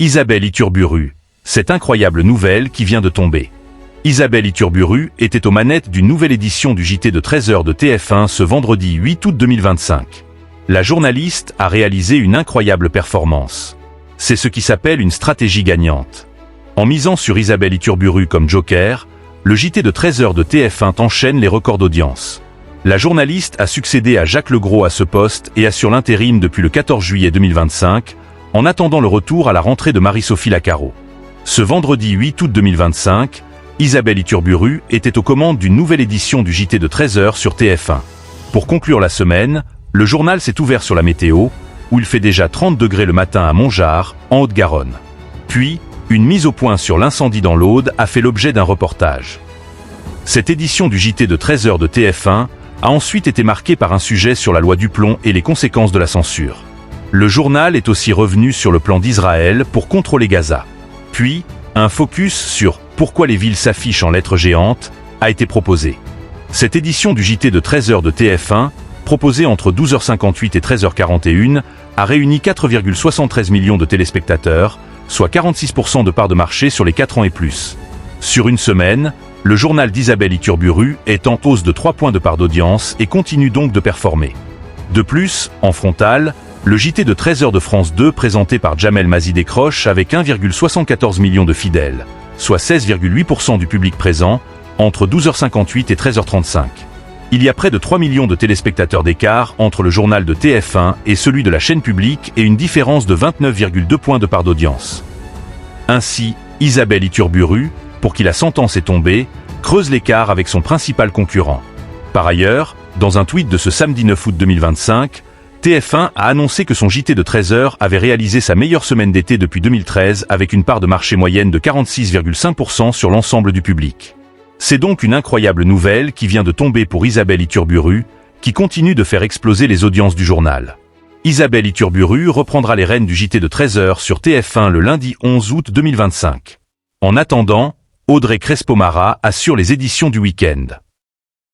Isabelle Iturburu, cette incroyable nouvelle qui vient de tomber. Isabelle Iturburu était aux manettes d'une nouvelle édition du JT de 13h de TF1 ce vendredi 8 août 2025. La journaliste a réalisé une incroyable performance. C'est ce qui s'appelle une stratégie gagnante. En misant sur Isabelle Iturburu comme joker, le JT de 13h de TF1 enchaîne les records d'audience. La journaliste a succédé à Jacques Legros à ce poste et assure l'intérim depuis le 14 juillet 2025, en attendant le retour à la rentrée de Marie-Sophie Lacaro. Ce vendredi 8 août 2025, Isabelle Iturburu était aux commandes d'une nouvelle édition du JT de 13h sur TF1. Pour conclure la semaine, le journal s'est ouvert sur la météo, où il fait déjà 30 degrés le matin à Montgeard, en Haute-Garonne. Puis, une mise au point sur l'incendie dans l'Aude a fait l'objet d'un reportage. Cette édition du JT de 13h de TF1 a ensuite été marquée par un sujet sur la loi du plomb et les conséquences de la censure. Le journal est aussi revenu sur le plan d'Israël pour contrôler Gaza. Puis, un focus sur « Pourquoi les villes s'affichent en lettres géantes » a été proposé. Cette édition du JT de 13h de TF1, proposée entre 12h58 et 13h41, a réuni 4,73 millions de téléspectateurs, soit 46% de part de marché sur les 4 ans et plus. Sur une semaine, le journal d'Isabelle Iturburu est en hausse de 3 points de part d'audience et continue donc de performer. De plus, en frontal, le JT de 13h de France 2 présenté par Jamel Mazy décroche avec 1,74 million de fidèles, soit 16,8% du public présent, entre 12h58 et 13h35. Il y a près de 3 millions de téléspectateurs d'écart entre le journal de TF1 et celui de la chaîne publique et une différence de 29,2 points de part d'audience. Ainsi, Isabelle Iturburu, pour qui la sentence est tombée, creuse l'écart avec son principal concurrent. Par ailleurs, dans un tweet de ce samedi 9 août 2025, TF1 a annoncé que son JT de 13h avait réalisé sa meilleure semaine d'été depuis 2013 avec une part de marché moyenne de 46,5% sur l'ensemble du public. C'est donc une incroyable nouvelle qui vient de tomber pour Isabelle Iturburu, qui continue de faire exploser les audiences du journal. Isabelle Iturburu reprendra les rênes du JT de 13h sur TF1 le lundi 11 août 2025. En attendant, Audrey Crespo-Mara assure les éditions du week-end.